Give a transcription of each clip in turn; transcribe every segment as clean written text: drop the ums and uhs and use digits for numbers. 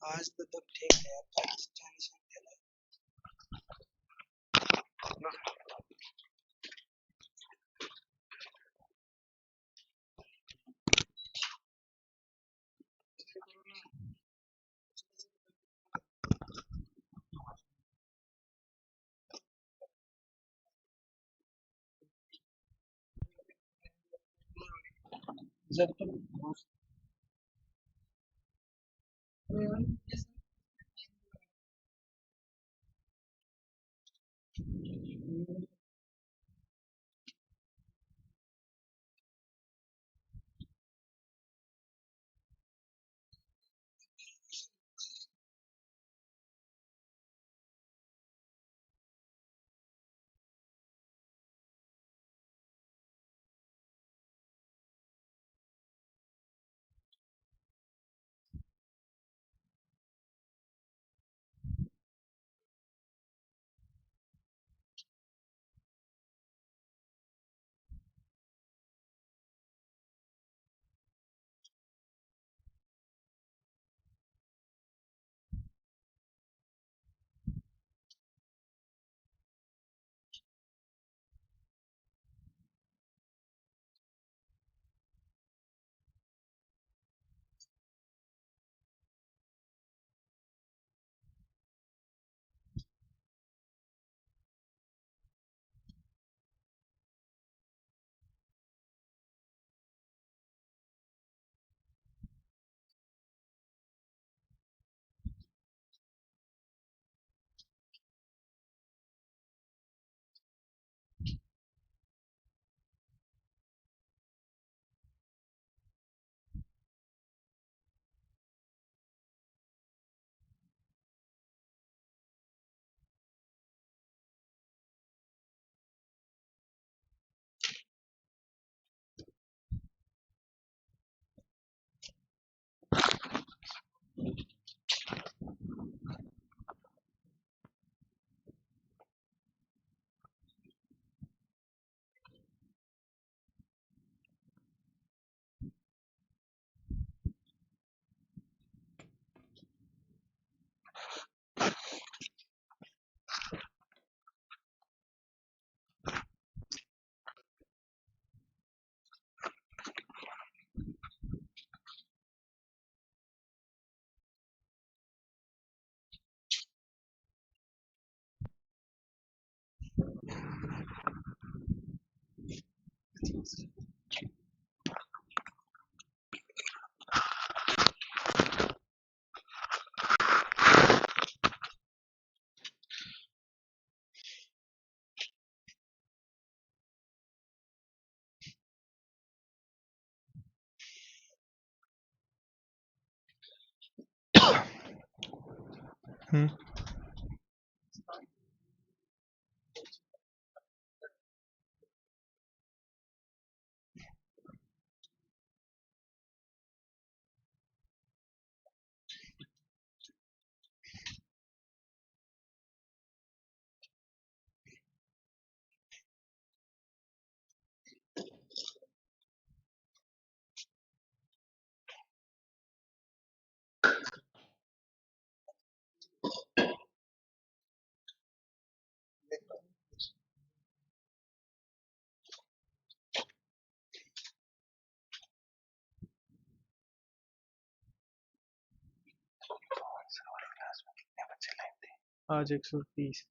आज तो तब ठीक है यार, पाकिस्तान से खेला ना। जब तो आज 130।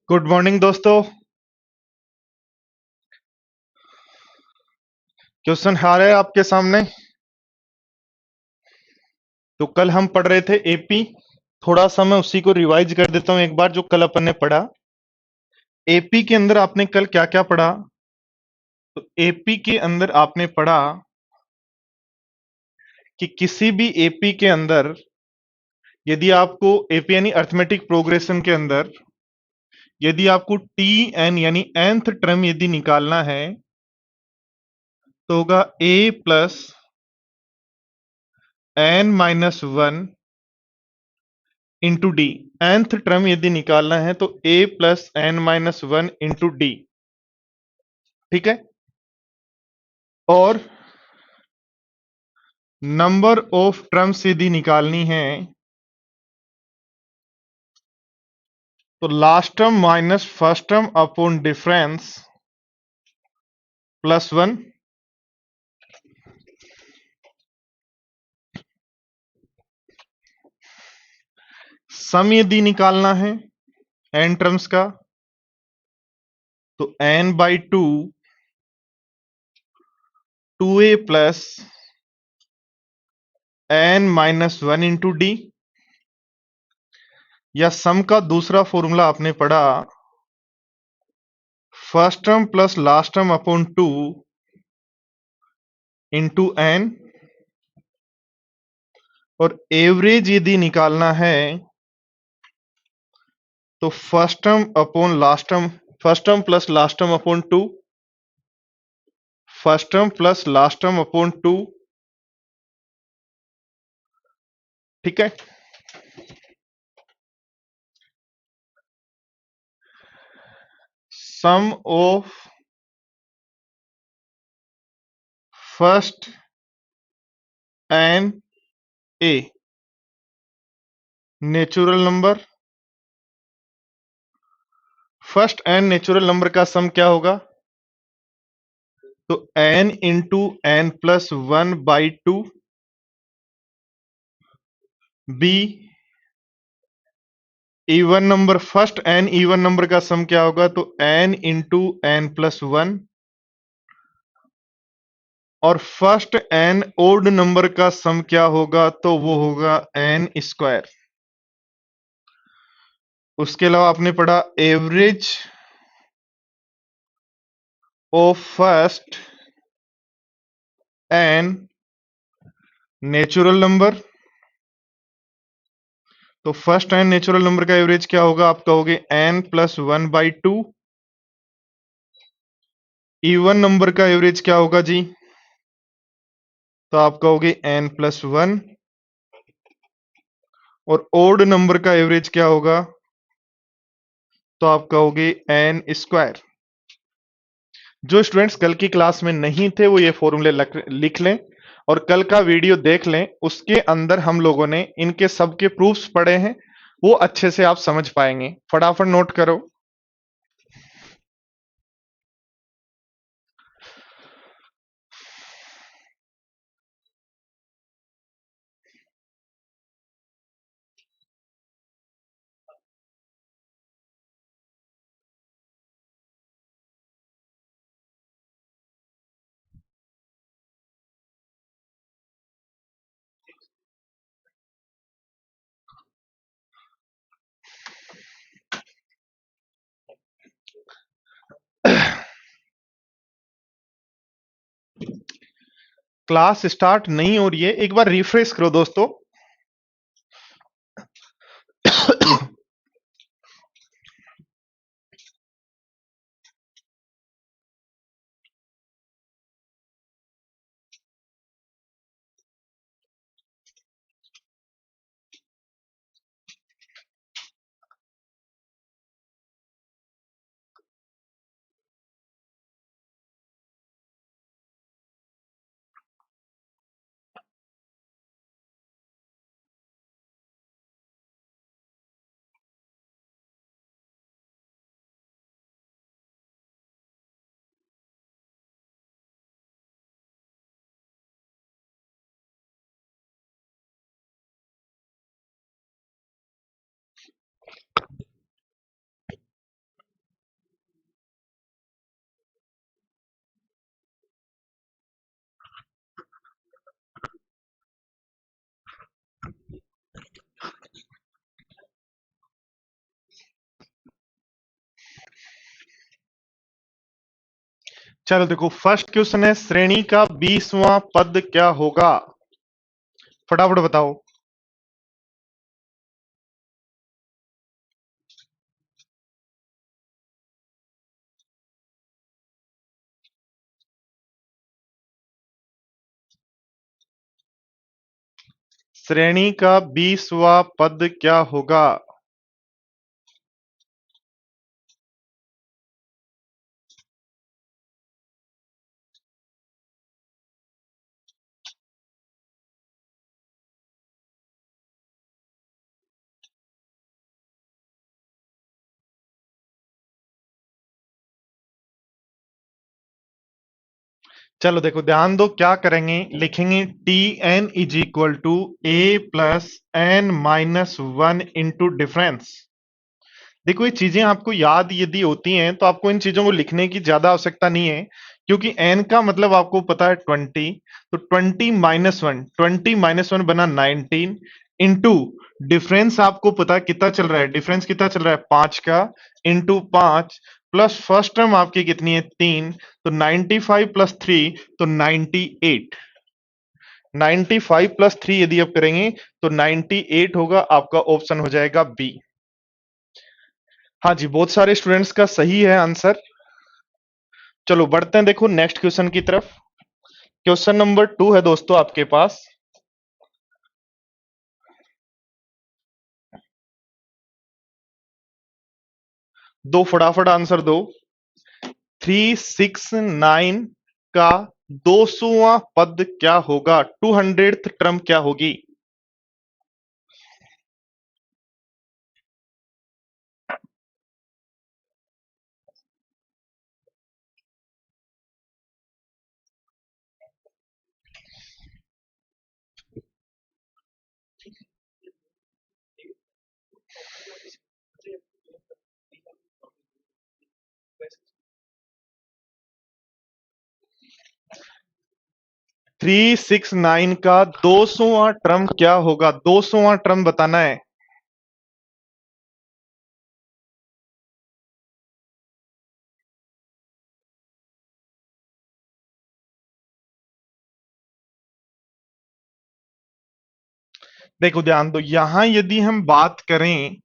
गुड मॉर्निंग दोस्तों। क्वेश्चन आ रहा है आपके सामने। तो कल हम पढ़ रहे थे एपी। थोड़ा सा मैं उसी को रिवाइज कर देता हूं एक बार, जो कल अपन ने पढ़ा। एपी के अंदर आपने कल क्या क्या पढ़ा? तो एपी के अंदर आपने पढ़ा कि किसी भी एपी के अंदर यदि आपको एपी यानी अर्थमेटिक प्रोग्रेशन के अंदर यदि आपको टी एन यानी nth टर्म यदि निकालना है तो होगा A plus N minus one into D. nth term यदि निकालना है तो a plus N minus one into D. ठीक है। और नंबर ऑफ टर्म्स यदि निकालनी है तो last term minus first term upon difference plus one. Sum यदि निकालना है एन टर्म्स का तो N by two A plus N minus one into D. या सम का दूसरा फॉर्मूला आपने पढ़ा first term plus last term upon two into N. और एवरेज यदि निकालना है तो first term upon last term, first term plus last term upon two, first term plus last term upon two. ठीक है। Sum of first N A natural number. First N natural number का sum क्या होगा? तो N into N plus one by two. B even number, first N even number का sum क्या होगा? तो N into N plus one. और first N odd number का सम क्या होगा? तो वो होगा एन स्क्वायर। उसके अलावा आपने पढ़ा average of first N natural number. तो फर्स्ट एन नेचुरल नंबर का एवरेज क्या होगा? आप कहोगे n plus one by two. Even number का एवरेज क्या होगा जी? तो आप कहोगे एन प्लस वन। और ओड नंबर का एवरेज क्या होगा? तो आप कहोगे एन स्क्वायर। जो स्टूडेंट्स कल की क्लास में नहीं थे वो ये फॉर्मूले लिख लें और कल का वीडियो देख लें। उसके अंदर हम लोगों ने इनके सबके प्रूफ्स पढ़े हैं, वो अच्छे से आप समझ पाएंगे। फटाफट नोट करो। क्लास स्टार्ट नहीं हो रही है, एक बार रिफ्रेश करो दोस्तों। चलो देखो, फर्स्ट क्वेश्चन है, श्रेणी का 20वां पद क्या होगा? फटाफट बताओ। श्रेणी का 20वां पद क्या होगा? चलो देखो, ध्यान दो, क्या करेंगे, लिखेंगे T n is equal to A plus N minus one into difference. देखो, ये चीजें आपको याद यदि होती हैं तो आपको इन चीजों को लिखने की ज्यादा आवश्यकता नहीं है, क्योंकि एन का मतलब आपको पता है 20, तो 20 - 1 बना 19 इंटू डिफरेंस आपको पता है कितना चल रहा है, डिफरेंस कितना चल रहा है 5 का, इंटू 5 प्लस फर्स्ट टर्म आपकी कितनी है 3, तो 95 प्लस 3 तो 98। 95 प्लस 3 यदि आप करेंगे तो 98 होगा, आपका ऑप्शन हो जाएगा बी। हाँ जी, बहुत सारे स्टूडेंट्स का सही है आंसर। चलो बढ़ते हैं, देखो नेक्स्ट क्वेश्चन की तरफ। क्वेश्चन नंबर 2 है दोस्तों आपके पास। दो फटाफट आंसर दो। 369 का 200वां पद क्या होगा? 200th टर्म क्या होगी? थ्री सिक्स नाइन का 200वां टर्म क्या होगा? 200वां टर्म बताना है। देखो ध्यान दो, यहां यदि हम बात करें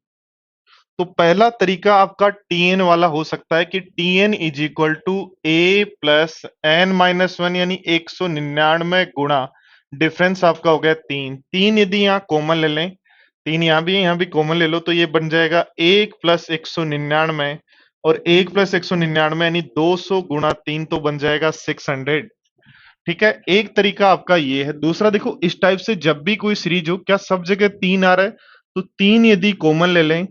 तो पहला तरीका आपका टीएन वाला हो सकता है कि T n is equal to A plus N minus one, यानी 199 गुणा डिफरेंस आपका हो गया 3। 3 यदि यहां कॉमन ले लें, 3 यहां भी कॉमन ले लो, तो ये बन जाएगा 1 प्लस 199, और 1 प्लस 199 यानी 200 गुणा 3 तो बन जाएगा 600। ठीक है, एक तरीका आपका ये है। दूसरा देखो, इस टाइप से जब भी कोई सीरीज हो, क्या सब जगह 3 आ रहा है, तो 3 यदि कॉमन ले लें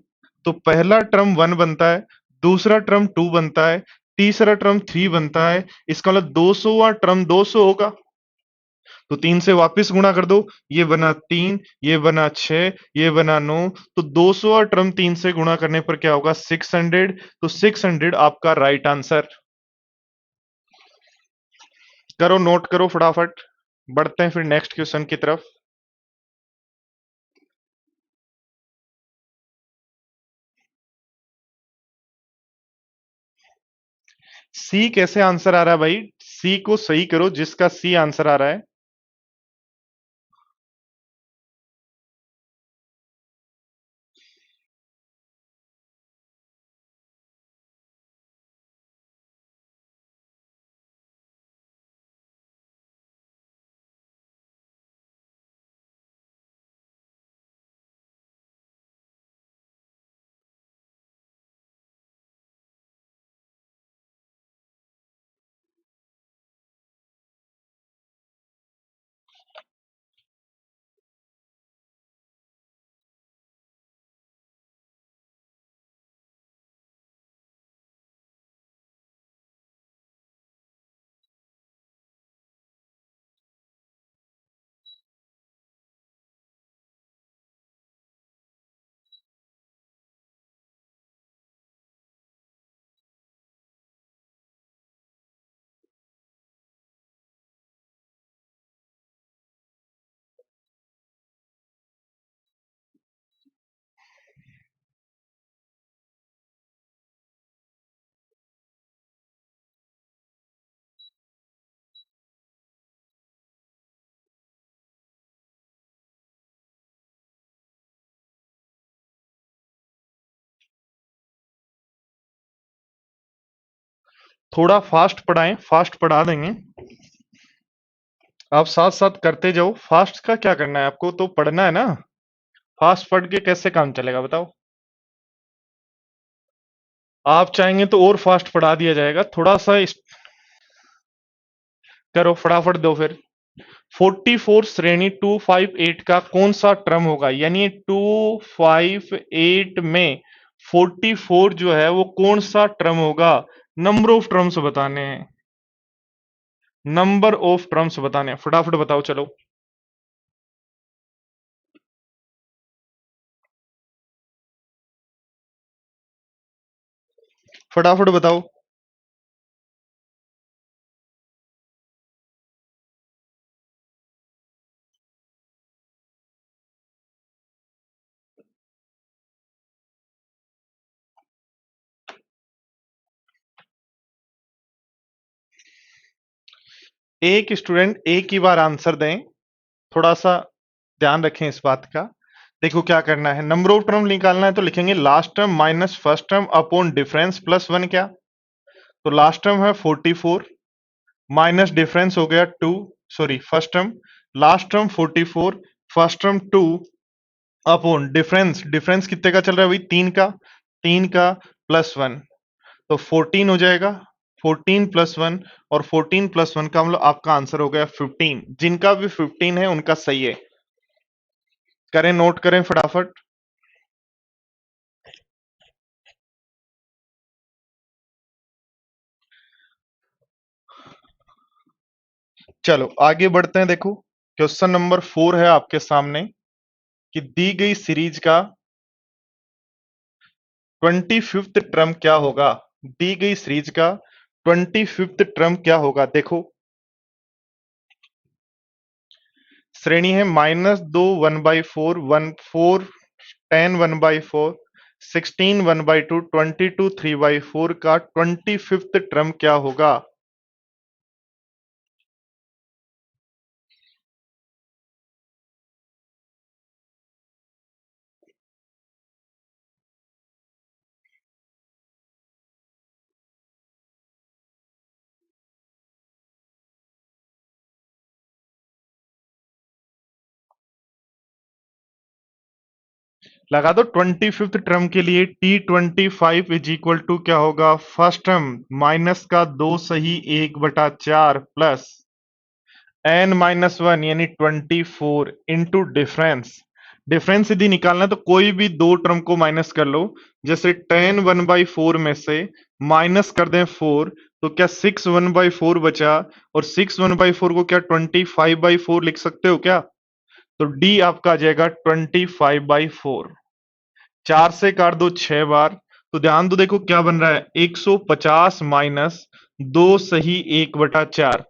तो पहला टर्म 1 बनता है, दूसरा टर्म 2 बनता है, तीसरा टर्म 3 बनता है। इसका मतलब 200वां टर्म 200 होगा, तो 3 से वापस गुणा कर दो, ये बना 3, ये बना 6, ये बना 9, तो 200वां टर्म 3 से गुणा करने पर क्या होगा 600, तो 600 आपका राइट आंसर। करो, नोट करो फटाफट। बढ़ते हैं फिर नेक्स्ट क्वेश्चन की तरफ। सी कैसे आंसर आ रहा है भाई? सी को सही करो, जिसका सी आंसर आ रहा है। थोड़ा फास्ट पढ़ाएं, फास्ट पढ़ा देंगे। आप साथ साथ करते जाओ। फास्ट का क्या करना है, आपको तो पढ़ना है ना। फास्ट पढ़ के कैसे काम चलेगा बताओ। आप चाहेंगे तो और फास्ट पढ़ा दिया जाएगा, थोड़ा सा करो, फटाफट दो फिर। 44 श्रेणी 258 का कौन सा टर्म होगा, यानी 258 में 44 जो है वो कौन सा टर्म होगा। नंबर ऑफ टर्म्स बताने हैं, नंबर ऑफ टर्म्स बताने हैं, फटाफट बताओ चलो। फटाफट बताओ। एक स्टूडेंट एक ही बार आंसर दें, थोड़ा सा ध्यान रखें इस बात का। देखो क्या करना है, नंबर ऑफ टर्म निकालना है तो लिखेंगे last term minus first term upon difference plus one. क्या, तो लास्ट टर्म है 44 माइनस डिफरेंस हो गया 2, sorry first term, last term 44 first term 2 upon difference, difference कितने का चल रहा है भाई, 3 का, 3 का प्लस 1, तो 14 हो जाएगा। 14 प्लस 1, और 14 प्लस 1 का मतलब आपका आंसर हो गया 15। जिनका भी 15 है उनका सही है। करें, नोट करें फटाफट। चलो आगे बढ़ते हैं। देखो क्वेश्चन नंबर 4 है आपके सामने कि दी गई सीरीज का 25th टर्म क्या होगा। दी गई सीरीज का 25th टर्म क्या होगा। देखो श्रेणी है -2 1/4 1 4 10 1/4 16 1/2 22 3/4 का 25th टर्म क्या होगा। लगा दो 25th टर्म के लिए। T25 इज इक्वल टू क्या होगा, फर्स्ट टर्म माइनस का 2 सही 1/4 प्लस n-1 यानी 24 इंटू डिफरेंस। डिफरेंस यदि निकालना है तो कोई भी दो टर्म को माइनस कर लो। जैसे 10 1/4 में से माइनस कर दें 4, तो क्या 6 1/4 बचा, और 6 1/4 को क्या 25/4 लिख सकते हो क्या। तो डी आपका आ जाएगा 25/4। 4 से काट दो 6 बार, तो ध्यान दो, देखो क्या बन रहा है, 150 माइनस 2 सही 1/4।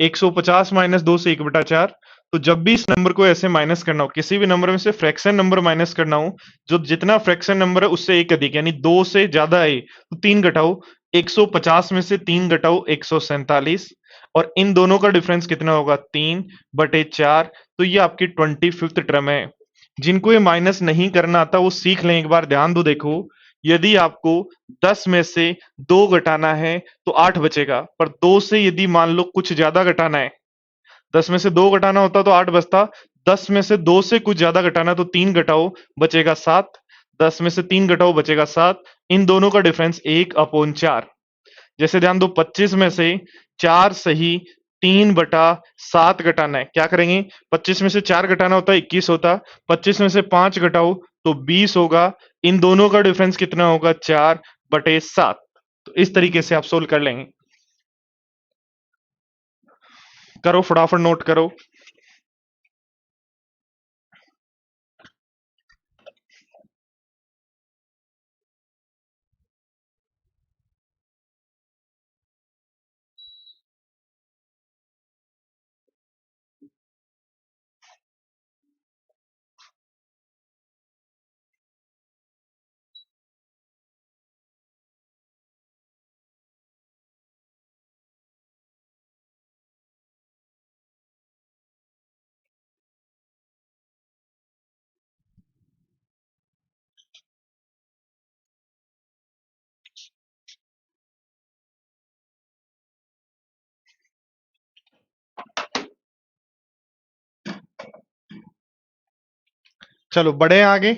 150 माइनस 2 से 1/4। तो जब भी इस नंबर को ऐसे माइनस करना हो, किसी भी नंबर में से फ्रैक्शन नंबर माइनस करना हो, जो जितना फ्रैक्शन नंबर है उससे एक अधिक, यानी 2 से ज्यादा है तो 3 घटाओ। 150 में से 3 घटाओ 147, और इन दोनों का डिफरेंस कितना होगा, 3/4। तो ये आपकी 25th टर्म है। जिनको ये माइनस नहीं करना आता वो सीख लें, एक बार ध्यान दो। देखो यदि आपको 10 में से 2 घटाना है तो 8 बचेगा, पर 2 से यदि मान लो कुछ ज्यादा घटाना है, 10 में से 2 घटाना होता तो 8 बचता। 10 में से 2 से कुछ ज्यादा घटाना तो 3 घटाओ, बचेगा 7। 10 में से 3 घटाओ बचेगा 7। इन दोनों का डिफरेंस 1/4। जैसे ध्यान दो, 25 में से 4 सही 3/7 घटाना है, क्या करेंगे, 25 में से 4 घटाना होता 21 होता, 25 में से 5 घटाओ तो 20 होगा। इन दोनों का डिफरेंस कितना होगा, 4/7। तो इस तरीके से आप सोल्व कर लेंगे। करो फटाफट, नोट करो। चलो बढ़े आगे।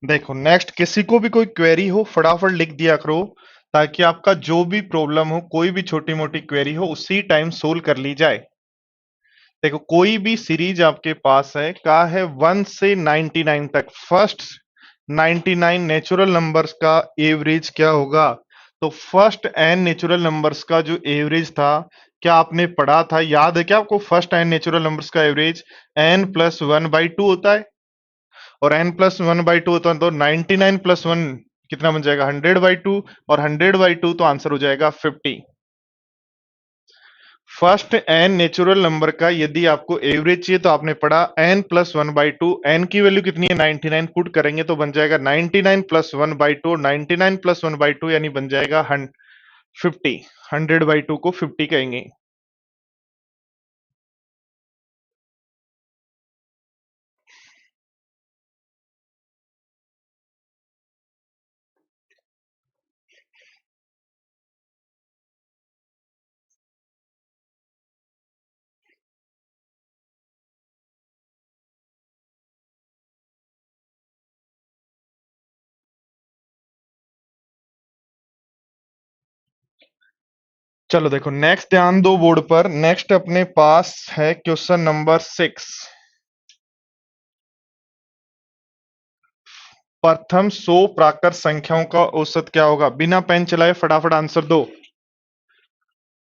देखो नेक्स्ट, किसी को भी कोई क्वेरी हो फटाफट लिख दिया करो, ताकि आपका जो भी प्रॉब्लम हो, कोई भी छोटी मोटी क्वेरी हो, उसी टाइम सोल्व कर ली जाए। देखो कोई भी सीरीज आपके पास है, का है 1 से 99 तक, फर्स्ट 99 नेचुरल नंबर्स का एवरेज क्या होगा? तो फर्स्ट एन नेचुरल नंबर्स का जो एवरेज था, क्या आपने पढ़ा था? याद है क्या आपको? फर्स्ट एन नेचुरल नंबर्स का एवरेज एन प्लस 1/2 होता है, और एन प्लस 1/2 होता है, तो 99 प्लस 1 कितना बन जाएगा? 100/2, और 100/2 तो आंसर हो जाएगा 50। फर्स्ट एन नेचुरल नंबर का यदि आपको एवरेज चाहिए, तो आपने पढ़ा एन प्लस 1/2, एन की वैल्यू कितनी है? 99, पुट करेंगे तो बन जाएगा 99 प्लस 1/2, 99 प्लस 1/2 यानी बन जाएगा 50। 100/2 को 50 कहेंगे। चलो देखो नेक्स्ट, ध्यान दो बोर्ड पर। नेक्स्ट अपने पास है क्वेश्चन नंबर 6। प्रथम 100 प्राकृत संख्याओं का औसत क्या होगा? बिना पेन चलाए फटाफट आंसर दो।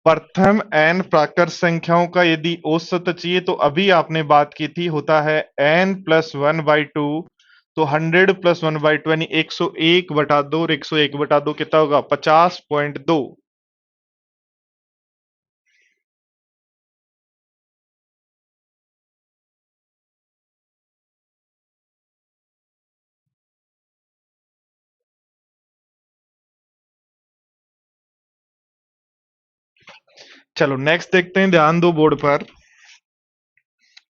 प्रथम एन प्राकृत संख्याओं का यदि औसत चाहिए, तो अभी आपने बात की थी, होता है एन प्लस 1/2, तो 100 प्लस 1/2 यानी 101/2, और 101/2 कितना होगा? 50.2। चलो नेक्स्ट देखते हैं, ध्यान दो बोर्ड पर।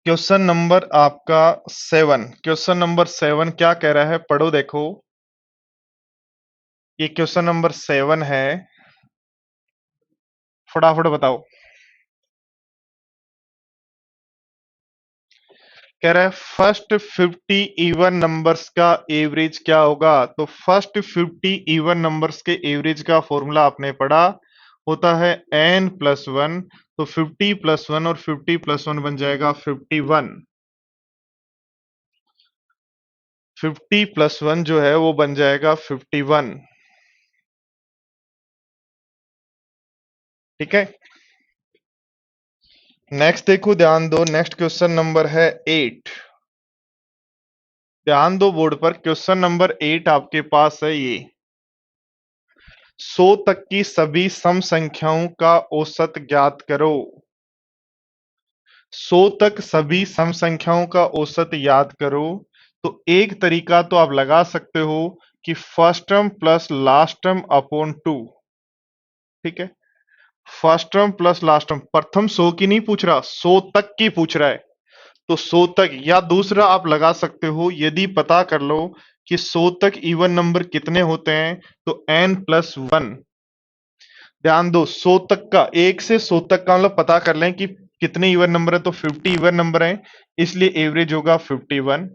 क्वेश्चन नंबर आपका 7, क्वेश्चन नंबर 7 क्या कह रहा है? पढ़ो देखो। ये क्वेश्चन नंबर 7 है, फटाफट बताओ। कह रहा है फर्स्ट 50 इवन नंबर्स का एवरेज क्या होगा? तो फर्स्ट 50 इवन नंबर्स के एवरेज का फॉर्मूला आपने पढ़ा, होता है n प्लस 1, तो 50 प्लस 1 और 50 प्लस 1 बन जाएगा 51। 50 प्लस 1 जो है वो बन जाएगा 51। ठीक है, नेक्स्ट देखो, ध्यान दो। नेक्स्ट क्वेश्चन नंबर है 8। ध्यान दो बोर्ड पर, क्वेश्चन नंबर 8 आपके पास है ये। 100 तक की सभी सम संख्याओं का औसत ज्ञात करो। 100 तक सभी सम संख्याओं का औसत याद करो। तो एक तरीका तो आप लगा सकते हो कि first term plus last term upon 2। ठीक है, first term plus last term, प्रथम 100 की नहीं पूछ रहा, 100 तक की पूछ रहा है, तो 100 तक। या दूसरा आप लगा सकते हो, यदि पता कर लो कि 100 तक इवन नंबर कितने होते हैं, तो n प्लस 1। ध्यान दो, 100 तक का, 1 से 100 तक का मतलब पता कर लें कि कितने इवन नंबर है, तो 50 इवन नंबर है, इसलिए एवरेज होगा 51।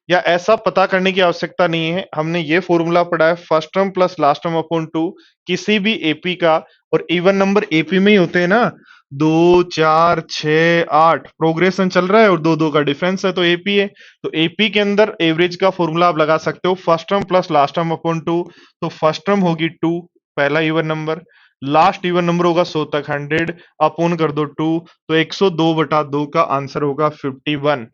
या ऐसा पता करने की आवश्यकता नहीं है, हमने ये फॉर्मूला पढ़ा है, first term plus last term upon 2, किसी भी एपी का। और इवन नंबर एपी में ही होते हैं ना, 2 4 6 8 प्रोग्रेशन चल रहा है, और दो दो का डिफरेंस है, तो एपी है। तो एपी के अंदर एवरेज का फॉर्मूला आप लगा सकते हो, first term plus last term upon 2। तो फर्स्ट टर्म होगी 2, पहला even number, last even number होगा 100 तक 100, अपोन कर दो 2, तो 102/2 का आंसर होगा 51।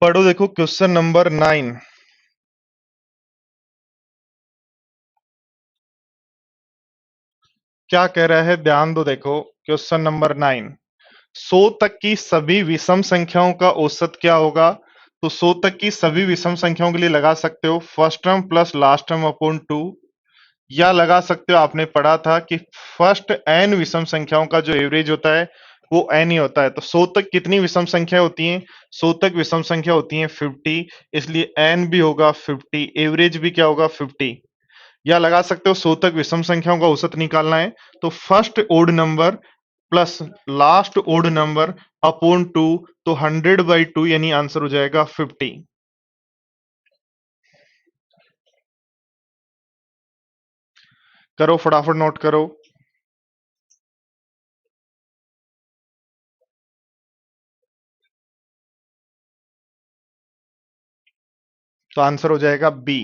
पढ़ो, देखो क्वेश्चन नंबर 9। क्या कह रहा है, ध्यान दो। देखो क्वेश्चन नंबर 9, 100 तक की सभी विषम संख्याओं का औसत क्या होगा? तो 100 तक की सभी विषम संख्याओं के लिए लगा सकते हो first term plus last term upon 2, या लगा सकते हो, आपने पढ़ा था कि फर्स्ट n विषम संख्याओं का जो एवरेज होता है वो n ही होता है। तो 100 तक कितनी विषम संख्या होती हैं? 100 तक विषम संख्या होती है 50, इसलिए n भी होगा 50, एवरेज भी क्या होगा 50। या लगा सकते हो 100 तक विषम संख्याओं का औसत निकालना है तो first odd number plus last odd number upon 2, तो 100/2 यानी आंसर हो जाएगा 50। करो फटाफट, नोट करो। तो आंसर हो जाएगा बी।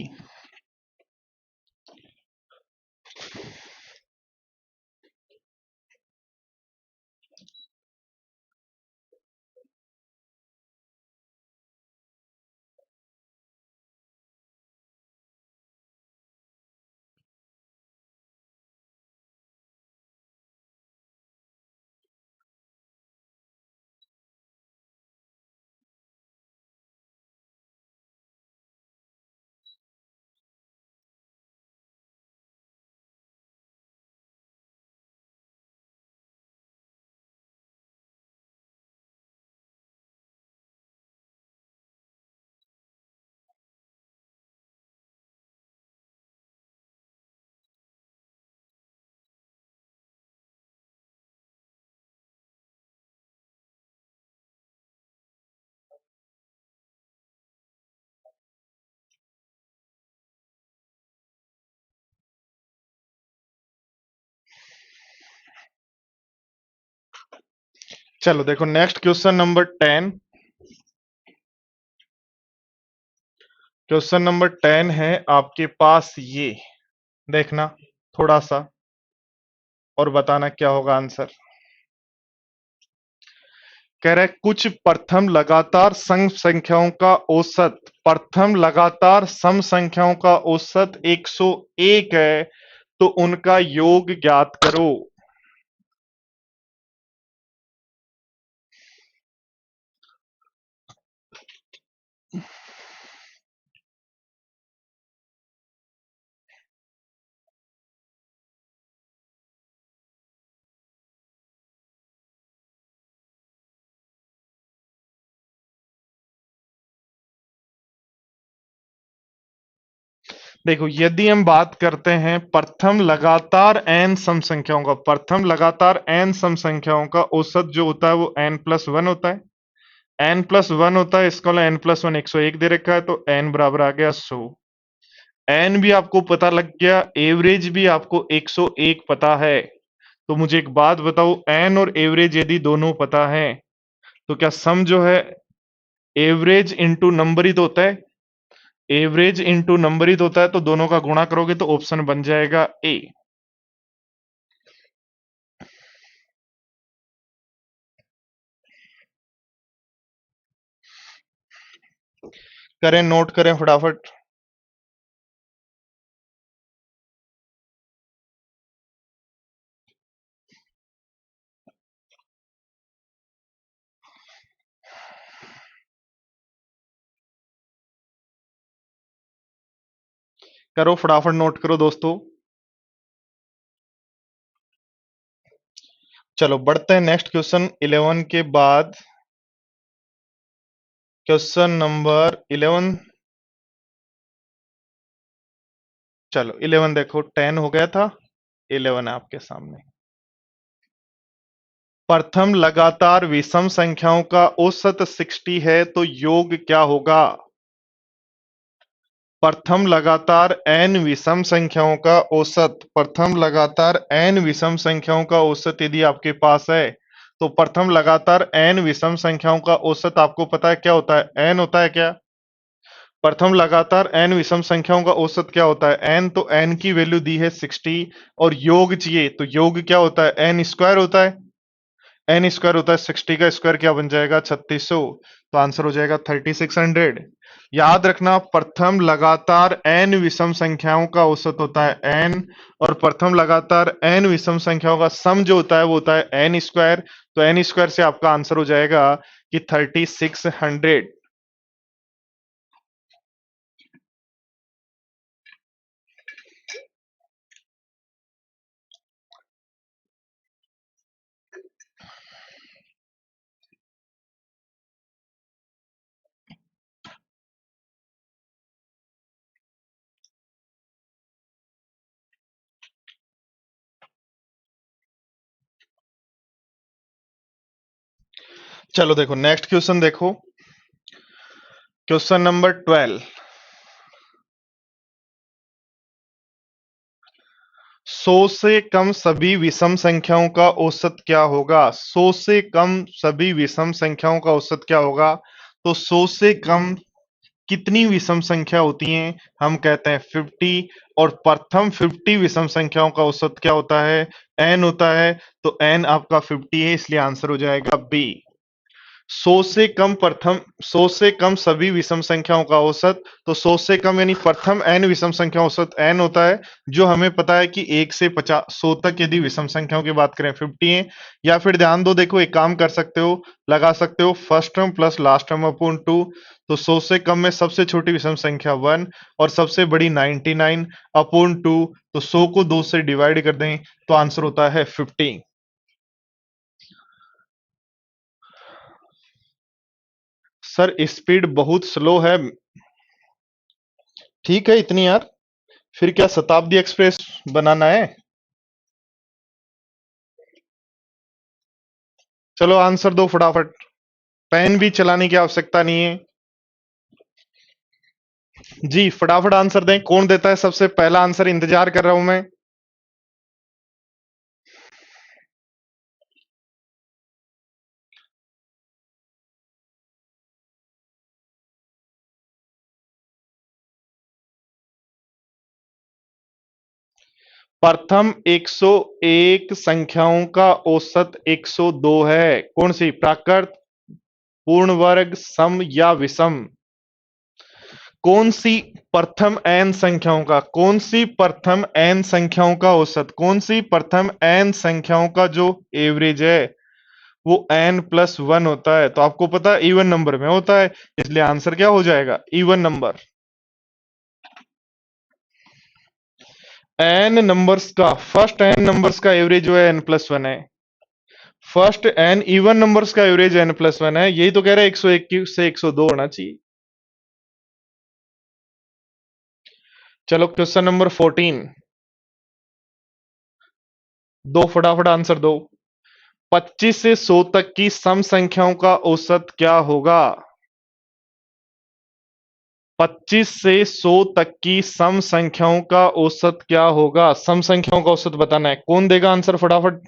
चलो देखो next question number 10। Question number 10 है आपके पास, ये देखना थोड़ा सा और बताना क्या होगा आंसर। कह रहा है कुछ प्रथम लगातार सम संख्याओं का औसत, प्रथम लगातार सम संख्याओं का औसत 101 है, तो उनका योग ज्ञात करो। देखो यदि हम बात करते हैं प्रथम लगातार n सम संख्याओं का, प्रथम लगातार n सम संख्याओं का औसत जो होता है वो n+1 होता है। n+1 होता है, इसका n+1 101 दे रखा है, तो n बराबर आ गया 100। n भी आपको पता लग गया, एवरेज भी आपको 101 पता है। तो मुझे एक बात बताओ, n और एवरेज यदि दोनों पता है तो क्या सम जो है एवरेज इंटू नंबर ही तो होता है? एवरेज इंटू नंबर ही तो होता है, तो दोनों का गुणा करोगे तो ऑप्शन बन जाएगा ए। करें, नोट करें फटाफट। करो फटाफट, नोट करो दोस्तों। चलो बढ़ते हैं नेक्स्ट क्वेश्चन 11 के बाद। Question number 11। चलो 11 देखो, 10 हो गया था, 11 है आपके सामने। प्रथम लगातार विषम संख्याओं का औसत 60 है, तो योग क्या होगा? प्रथम लगातार n विषम संख्याओं का औसत, प्रथम लगातार n विषम संख्याओं का औसत यदि आपके पास है, तो प्रथम लगातार n विषम संख्याओं का औसत आपको पता है क्या होता है? n होता है क्या? प्रथम लगातार n विषम संख्याओं का औसत क्या होता है? n, तो n की वैल्यू दी है 60 और योग चाहिए, तो योग क्या होता है? n स्क्वायर होता है। एन स्क्वायर होता है 60 का स्क्वायर क्या बन जाएगा 3600, तो आंसर हो जाएगा 3600। याद रखना प्रथम लगातार एन विषम संख्याओं का औसत होता है एन, और प्रथम लगातार एन विषम संख्याओं का सम जो होता है वो होता है एन स्क्वायर। तो एन स्क्वायर से आपका आंसर हो जाएगा कि 3600। चलो देखो नेक्स्ट क्वेश्चन देखो, क्वेश्चन नंबर 12। 100 से कम सभी विषम संख्याओं का औसत क्या होगा? 100 से कम सभी विषम संख्याओं का औसत क्या होगा? तो 100 से कम कितनी विषम संख्या होती हैं? हम कहते हैं 50, और प्रथम 50 विषम संख्याओं का औसत क्या होता है? n होता है। तो n आपका 50 है, इसलिए आंसर हो जाएगा बी। 100 से कम प्रथम, 100 से कम सभी विषम संख्याओं का औसत, तो 100 से कम यानी प्रथम n विषम संख्या औसत n होता है, जो हमें पता है कि 1 से 50 100 तक यदि विषम संख्याओं की बात करें 50 है। या फिर ध्यान दो, देखो एक काम कर सकते हो, लगा सकते हो first term plus last term upon 2। तो 100 से कम में सबसे छोटी विषम संख्या 1 और सबसे बड़ी 99 अपॉन 2, तो 100 को 2 से डिवाइड कर दें तो आंसर होता है 50। सर स्पीड बहुत स्लो है। ठीक है इतनी यार, फिर क्या शताब्दी एक्सप्रेस बनाना है? चलो आंसर दो फटाफट, पेन भी चलाने की आवश्यकता नहीं है। जी फटाफट आंसर दें, कौन देता है सबसे पहला आंसर? इंतजार कर रहा हूं मैं। प्रथम 101 संख्याओं का औसत 102 है। कौन सी? प्राकृत, पूर्ण वर्ग, सम या विषम? कौन सी प्रथम n संख्याओं का, कौन सी प्रथम n संख्याओं का औसत, कौन सी प्रथम n संख्याओं का जो एवरेज है वो n+1 होता है? तो आपको पता है इवन नंबर में होता है, इसलिए आंसर क्या हो जाएगा? Even number. n नंबर्स का, फर्स्ट n नंबर्स का एवरेज जो है n+1 है। फर्स्ट n इवन नंबर्स का एवरेज n+1 है, यही तो कह रहे हैं 101 से 102 होना चाहिए। चलो क्वेश्चन नंबर 14, दो फटाफट आंसर दो। 25 से 100 तक की सम संख्याओं का औसत क्या होगा? 25 से 100 तक की सम संख्याओं का औसत क्या होगा? सम संख्याओं का औसत बताना है, कौन देगा आंसर फटाफट?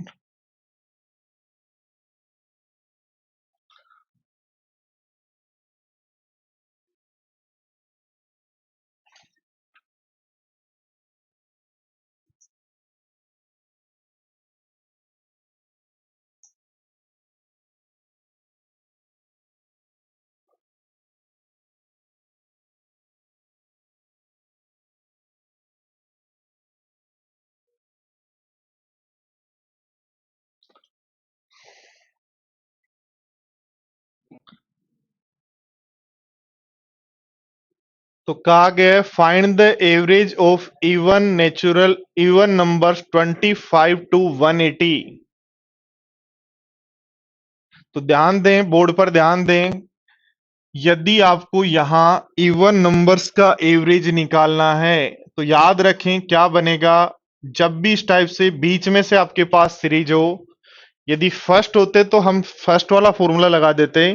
तो कहा गया है find the average of even numbers 25 to 180। तो ध्यान दें, बोर्ड पर ध्यान दें, यदि आपको यहां इवन नंबर्स का एवरेज निकालना है तो याद रखें क्या बनेगा? जब भी इस टाइप से बीच में से आपके पास सीरीज हो, यदि फर्स्ट होते तो हम फर्स्ट वाला फॉर्मूला लगा देते,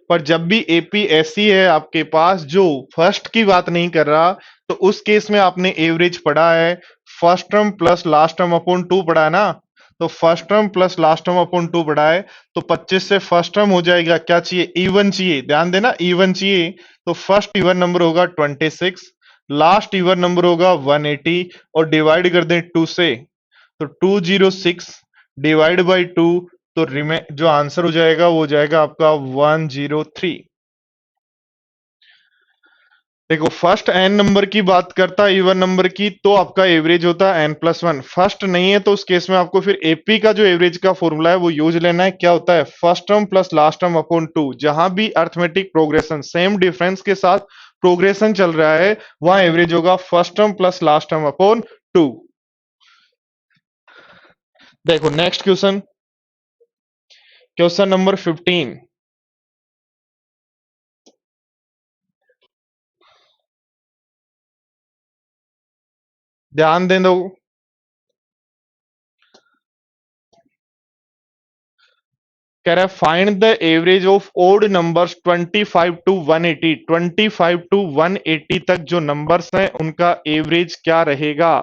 पर जब भी एपी ऐसी है आपके पास जो फर्स्ट की बात नहीं कर रहा, तो उस केस में आपने एवरेज पढ़ा है first term plus last term upon 2 पढ़ा है ना। तो first term plus last term upon 2 पढ़ा है, तो 25 से फर्स्ट टर्म हो जाएगा क्या चाहिए? इवन चाहिए, ध्यान देना इवन चाहिए। तो फर्स्ट इवन नंबर होगा 26, लास्ट इवन नंबर होगा 180, और डिवाइड कर दें 2 से, तो 206 डिवाइड बाई 2, तो जो आंसर हो जाएगा वो हो जाएगा आपका 103। देखो फर्स्ट एन नंबर की बात करता है इवन नंबर की, तो आपका एवरेज होता है n+1। फर्स्ट नहीं है तो उस केस में आपको फिर एपी का जो एवरेज का फॉर्मूला है वो यूज लेना है। क्या होता है? First term plus last term upon 2। जहां भी अर्थमेटिक प्रोग्रेशन सेम डिफरेंस के साथ प्रोग्रेशन चल रहा है, वहां एवरेज होगा first term plus last term upon 2। देखो नेक्स्ट क्वेश्चन, क्वेश्चन नंबर 15। ध्यान दें दो। कह रहा है find the average of odd numbers 25 to 180। 25 to 180 तक जो नंबर्स हैं उनका एवरेज क्या रहेगा?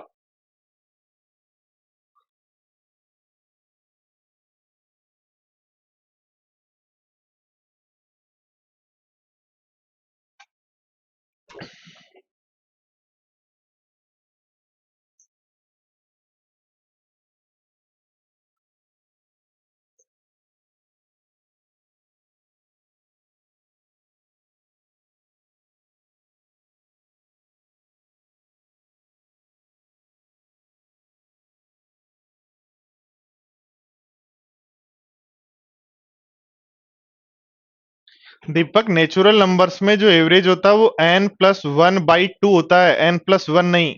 दीपक, नेचुरल नंबर्स में जो एवरेज होता है वो n+1/2 होता है, n+1 नहीं।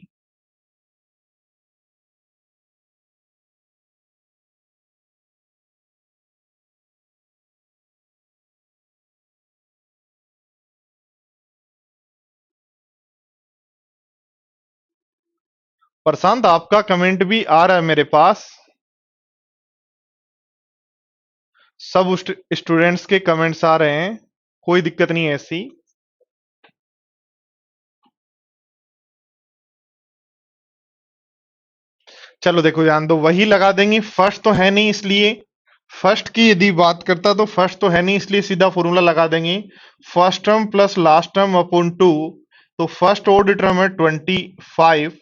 प्रशांत, आपका कमेंट भी आ रहा है मेरे पास। सब स्टूडेंट्स के कमेंट्स आ रहे हैं, कोई दिक्कत नहीं है ऐसी। चलो देखो ध्यान दो, वही लगा देंगे। फर्स्ट तो है नहीं इसलिए, फर्स्ट की यदि बात करता तो फर्स्ट तो है नहीं इसलिए सीधा फॉर्मूला लगा देंगे first term plus last term upon 2। तो फर्स्ट ऑर्डर टर्म है 25,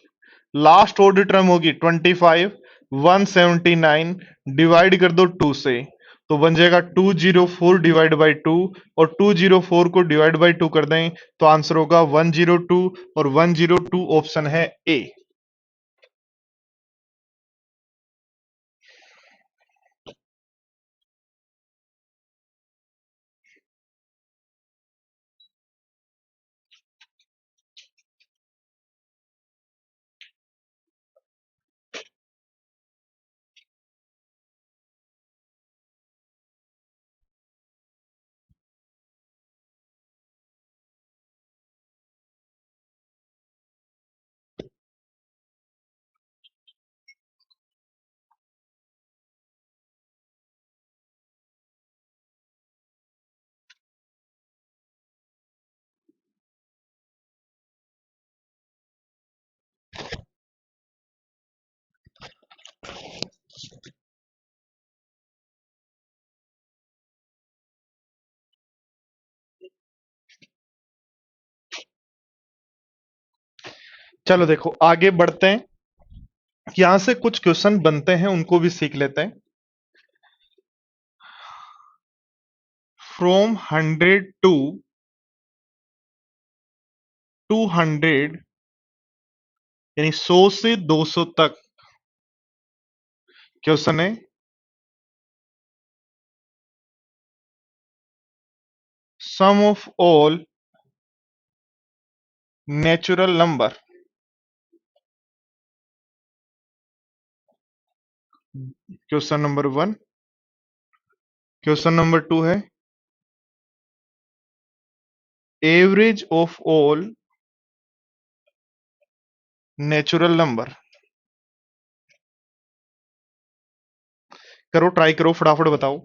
लास्ट ऑर्डर टर्म होगी 25, 179 डिवाइड कर दो 2 से, तो बन जाएगा 204 डिवाइड बाई 2। और 204 को डिवाइड बाई 2 कर दें तो आंसर होगा 102। और 102 ऑप्शन है ए। चलो देखो आगे बढ़ते हैं, यहां से कुछ क्वेश्चन बनते हैं उनको भी सीख लेते हैं। फ्रॉम 100 टू 200, यानी 100 से 200 तक क्वेश्चन है। Sum of all natural number. Question number 1। Question number 2 है average of all natural number. करो, ट्राई करो, फटाफट बताओ।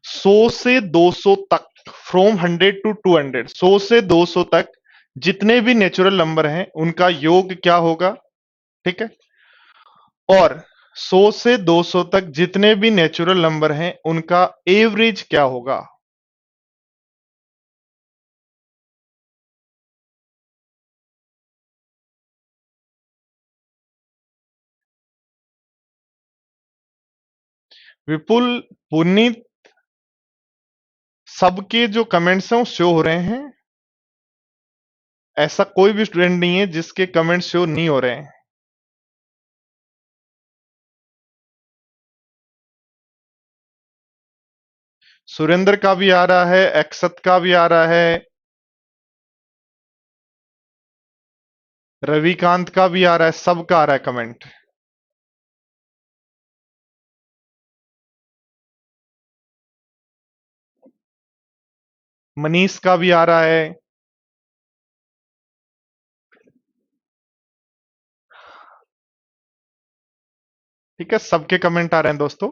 100 से 200 तक, फ्रॉम 100 टू 200, 100 से 200 तक जितने भी नेचुरल नंबर हैं उनका योग क्या होगा? ठीक है। और 100 से 200 तक जितने भी नेचुरल नंबर हैं उनका एवरेज क्या होगा? विपुल, पुनीत, सबके जो कमेंट्स हैं वो शो हो रहे हैं। ऐसा कोई भी स्टूडेंट नहीं है जिसके कमेंट्स शो नहीं हो रहे हैं। सुरेंद्र का भी आ रहा है, अक्षत का भी आ रहा है, रविकांत का भी आ रहा है, सबका आ रहा है कमेंट। मनीष का भी आ रहा है। ठीक है, सबके कमेंट आ रहे हैं दोस्तों।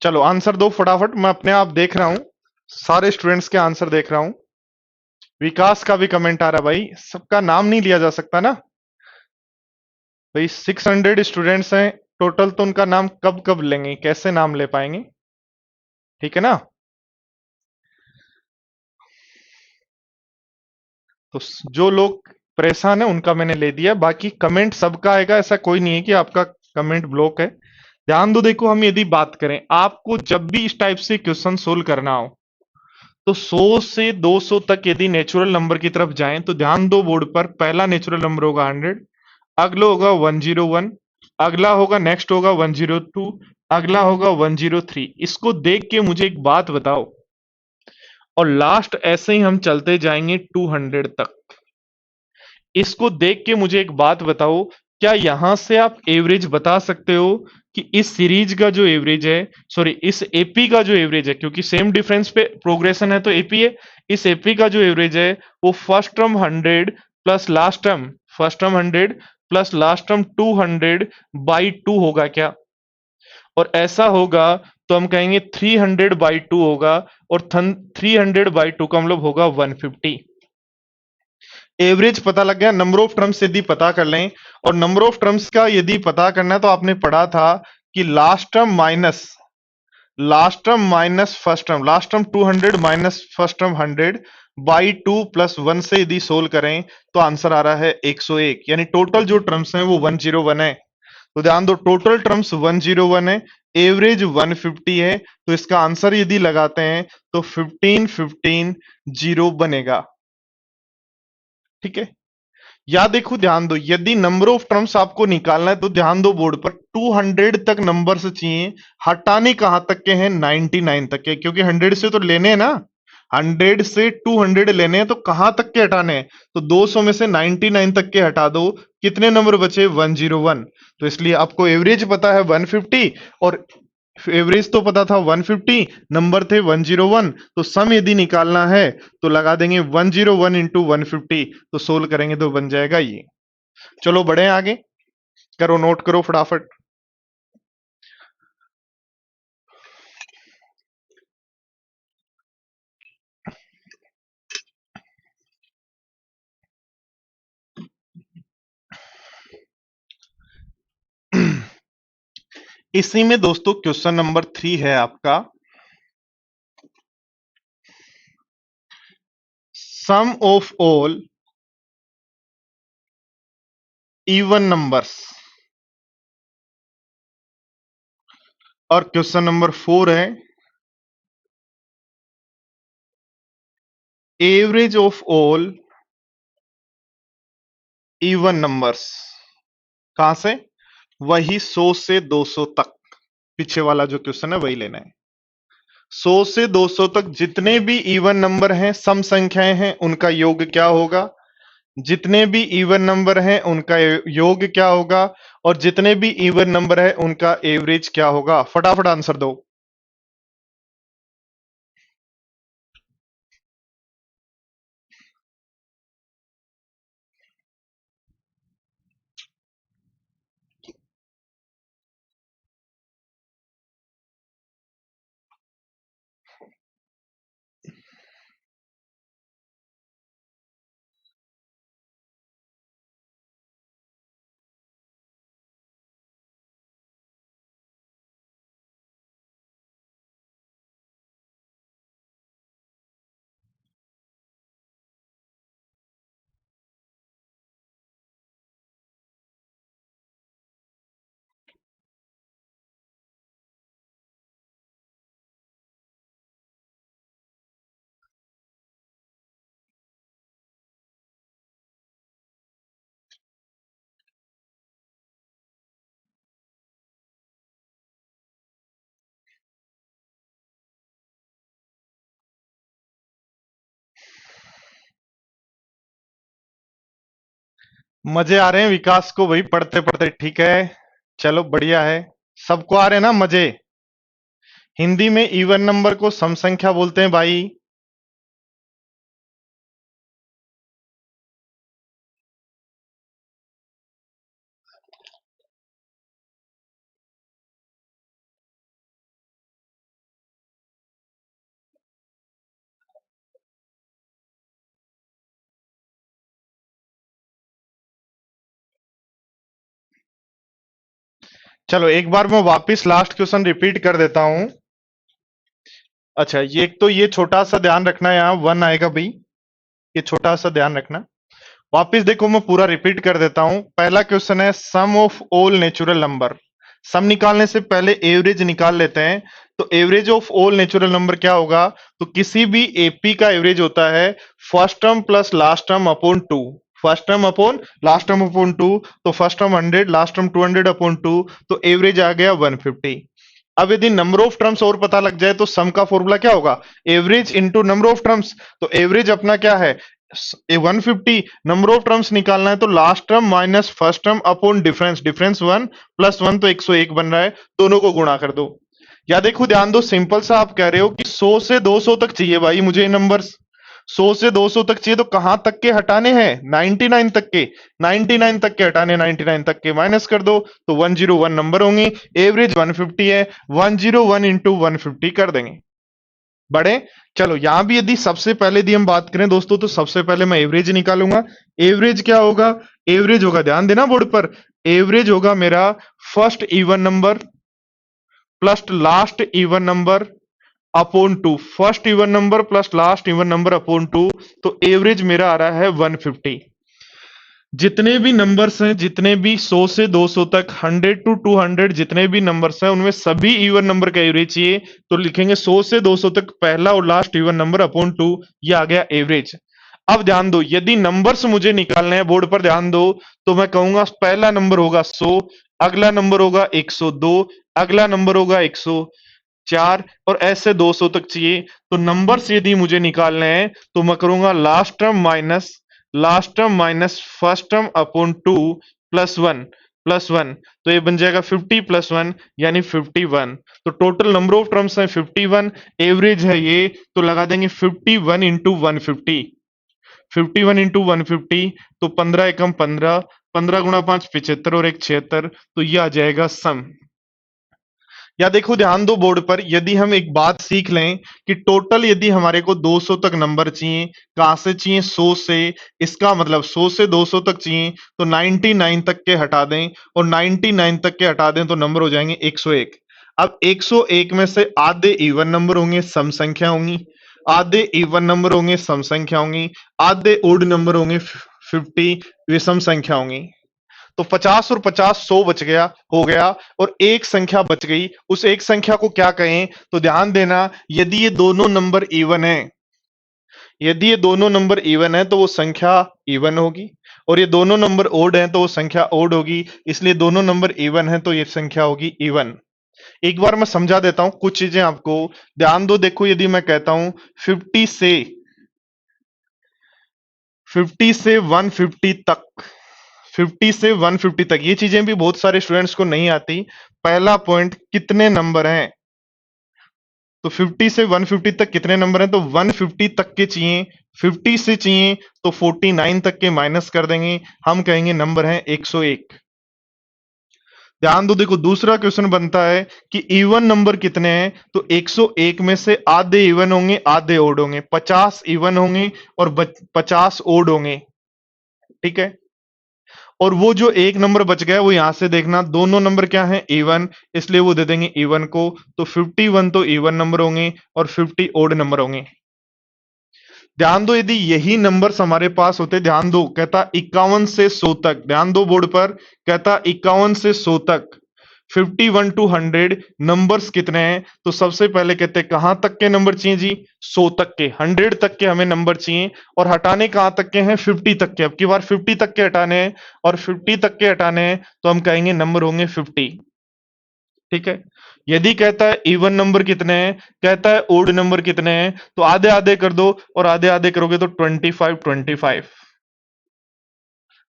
चलो आंसर दो फटाफट, मैं अपने आप देख रहा हूं, सारे स्टूडेंट्स के आंसर देख रहा हूं। विकास का भी कमेंट आ रहा है भाई, सबका नाम नहीं लिया जा सकता ना भाई। 600 स्टूडेंट्स हैं टोटल, तो उनका नाम कब कब लेंगे, कैसे नाम ले पाएंगे? ठीक है ना। तो जो लोग परेशान है उनका मैंने ले दिया, बाकी कमेंट सबका आएगा, ऐसा कोई नहीं है कि आपका कमेंट ब्लॉक है। ध्यान दो, देखो हम यदि बात करें, आपको जब भी इस टाइप से क्वेश्चन सोल्व करना हो तो 100 से 200 तक यदि नेचुरल नंबर की तरफ जाएं तो ध्यान दो बोर्ड पर, पहला नेचुरल नंबर होगा 100, अगला होगा 101, अगला होगा नेक्स्ट होगा 102, अगला होगा 103। इसको देख के मुझे एक बात बताओ, और लास्ट ऐसे ही हम चलते जाएंगे 200 तक। इसको देख के मुझे एक बात बताओ, क्या यहां से आप एवरेज बता सकते हो कि इस सीरीज का जो एवरेज है, सॉरी इस एपी का जो एवरेज है, क्योंकि सेम डिफरेंस पे प्रोग्रेशन है तो एपी है, इस एपी का जो एवरेज है वो first term 100 plus last term, first term 100 plus last term 200 by 2 होगा क्या? और ऐसा होगा तो हम कहेंगे 300 बाई 2 होगा, और 300 बाई 2 का मतलब होगा 150। एवरेज पता लग गया, नंबर ऑफ टर्म्स यदि पता कर लें, और नंबर ऑफ टर्म्स का यदि पता करना है तो आपने पढ़ा था कि last term minus first term, last term 200 minus first term 100 by 2 plus 1 से यदि सोल्व करें तो आंसर आ रहा है 101, यानी टोटल जो टर्म्स हैं वो 101 है। तो ध्यान दो, टोटल टर्म्स 101 है, एवरेज 150 है, तो इसका आंसर यदि लगाते हैं तो 15 15 0 बनेगा। ठीक है, या देखो ध्यान दो, यदि नंबर ऑफ टर्म्स आपको निकालना है तो ध्यान दो बोर्ड पर 200 तक नंबर से चाहिए, हटाने कहां तक के हैं, 99 तक के, क्योंकि 100 से तो लेने हैं ना, 100 से 200 लेने हैं, तो कहां तक के हटाने हैं, तो 200 में से 99 तक के हटा दो, कितने नंबर बचे, 101। तो इसलिए आपको एवरेज पता है 150, और एवरेज तो पता था 150, नंबर थे 101, तो सम यदि निकालना है तो लगा देंगे 101 इंटू 150, तो सोल्व करेंगे तो बन जाएगा ये। चलो बढ़े आगे, करो नोट करो फटाफट। इसी में दोस्तों क्वेश्चन नंबर 3 है आपका, सम ऑफ ऑल इवन नंबर्स, और क्वेश्चन नंबर 4 है average of all even numbers. कहां से? वही 100 से 200 तक, पीछे वाला जो क्वेश्चन है वही लेना है। 100 से 200 तक जितने भी इवन नंबर हैं, सम संख्याएं हैं, उनका योग क्या होगा, जितने भी इवन नंबर हैं उनका योग क्या होगा, और जितने भी इवन नंबर है उनका एवरेज क्या होगा। फटाफट आंसर दो। मजे आ रहे हैं विकास को भाई पढ़ते पढ़ते, ठीक है। चलो बढ़िया है। सबको आ रहे हैं ना मजे। हिंदी में इवन नंबर को सम संख्या बोलते हैं भाई। चलो एक बार मैं वापस लास्ट क्वेश्चन रिपीट कर देता हूं। अच्छा, ये एक तो ये छोटा सा ध्यान रखना, यहाँ वन आएगा भाई, ये छोटा सा ध्यान रखना। वापिस देखो मैं पूरा रिपीट कर देता हूं। पहला क्वेश्चन है sum of all natural number. सम निकालने से पहले एवरेज निकाल लेते हैं। तो average of all natural number क्या होगा? तो किसी भी एपी का एवरेज होता है first term plus last term upon two. First term upon last term upon two. तो first term 100, last term 200 upon two, तो एवरेज आ गया 150। अब यदि नंबर ऑफ टर्म्स और पता लग जाए तो सम का फॉर्मूला क्या होगा? Average into number of terms. तो एवरेज अपना क्या है? 150। नंबर ऑफ टर्म्स निकालना है तो last term minus first term upon difference, difference 1 plus 1 तो 101 बन रहा है। दोनों को गुणा कर दो। या देखो ध्यान दो, सिंपल सा आप कह रहे हो कि 100 से 200 तक चाहिए भाई मुझे नंबर्स। 100 से 200 तक चाहिए तो कहां तक के हटाने हैं? 99 तक के। 99 तक के हटाने, 99 तक के माइनस कर दो तो 101 नंबर होंगे। एवरेज 150 है, 101 इंटू 150 कर देंगे। बढ़े। चलो यहां भी यदि सबसे पहले यदि हम बात करें दोस्तों, तो सबसे पहले मैं एवरेज निकालूंगा। एवरेज क्या होगा? एवरेज होगा, ध्यान देना बोर्ड पर, एवरेज होगा मेरा first even number plus last even number upon two. First even number plus last even number upon two. तो एवरेज मेरा आ रहा है 150। जितने भी नंबर्स हैं, जितने भी 100 से 200 तक, 100 टू 200 जितने भी नंबर्स हैं उनमें सभी इवन नंबर का एवरेज चाहिए। तो लिखेंगे 100 से 200 तक पहला और last even number upon two. ये आ गया एवरेज। अब ध्यान दो, यदि नंबर्स मुझे निकालने हैं, बोर्ड पर ध्यान दो, तो मैं कहूंगा पहला नंबर होगा 100, अगला नंबर होगा 102, अगला नंबर होगा 104 और ऐसे 200 तक चाहिए। तो नंबर्स यदि मुझे निकालने हैं तो मैं करूंगा last term minus first term upon two plus one. तो ये बन जाएगा 50 प्लस वन यानी 51। तो टोटल नंबर ऑफ टर्म्स है 51, एवरेज है ये, तो लगा देंगे 51 इंटू 150। 51 इंटू 150 तो 15 एकम 15, 15 गुणा 5 75 और एक 76। तो ये आ जाएगा सम। या देखो ध्यान दो बोर्ड पर, यदि हम एक बात सीख लें कि टोटल यदि हमारे को 200 तक नंबर चाहिए, कहां से चाहिए? 100 से। इसका मतलब 100 से 200 तक चाहिए तो 99 तक के हटा दें, और 99 तक के हटा दें तो नंबर हो जाएंगे 101। अब 101 में से आधे इवन नंबर होंगे, सम संख्या होंगी। आधे इवन नंबर होंगे, सम संख्या होंगी। आधे ओड नंबर होंगे 50, विषम संख्या होंगी। तो 50 और 50 100 बच गया, हो गया, और एक संख्या बच गई। उस एक संख्या को क्या कहें? तो ध्यान देना, यदि ये दोनों नंबर इवन है, यदि ये दोनों नंबर इवन है तो वो संख्या इवन होगी, और ये दोनों नंबर ओड हैं तो वो संख्या ओड होगी। इसलिए दोनों नंबर इवन है तो ये संख्या होगी इवन। एक बार मैं समझा देता हूं कुछ चीजें आपको, ध्यान दो। देखो यदि मैं कहता हूं 50 से 150 तक, 50 से 150 तक, ये चीजें भी बहुत सारे स्टूडेंट्स को नहीं आती। पहला पॉइंट, कितने नंबर हैं? तो 50 से 150 तक कितने नंबर हैं? तो 150 तक के चाहिए। 50 से चाहिए तो 49 तक के माइनस कर देंगे, हम कहेंगे नंबर है 101। ध्यान दो, देखो दूसरा क्वेश्चन बनता है कि इवन नंबर कितने हैं? तो 101 में से आधे इवन होंगे, आधे ओड होंगे। 50 इवन होंगे और 50 ओड होंगे, ठीक है। और वो जो एक नंबर बच गया वो यहां से देखना, दोनों नंबर क्या है? इवन, इसलिए वो दे देंगे इवन को। तो 51 तो इवन नंबर होंगे और 50 ओड नंबर होंगे। ध्यान दो, यदि यही नंबर्स हमारे पास होते, ध्यान दो, कहता 51 से 100 तक, ध्यान दो बोर्ड पर, कहता 51 से 100 तक 51 टू 100 नंबर्स कितने हैं? तो सबसे पहले कहते हैं कहां तक के नंबर चाहिए जी? 100 तक के, 100 तक के हमें नंबर चाहिए, और हटाने कहां तक के हैं? 50 तक के। अब की बार 50 तक के हटाने हैं, और 50 तक के हटाने हैं तो हम कहेंगे नंबर होंगे 50, ठीक है। यदि कहता है इवन नंबर कितने हैं, कहता है ओड नंबर कितने हैं, तो आधे आधे कर दो, और आधे आधे करोगे तो 25 25।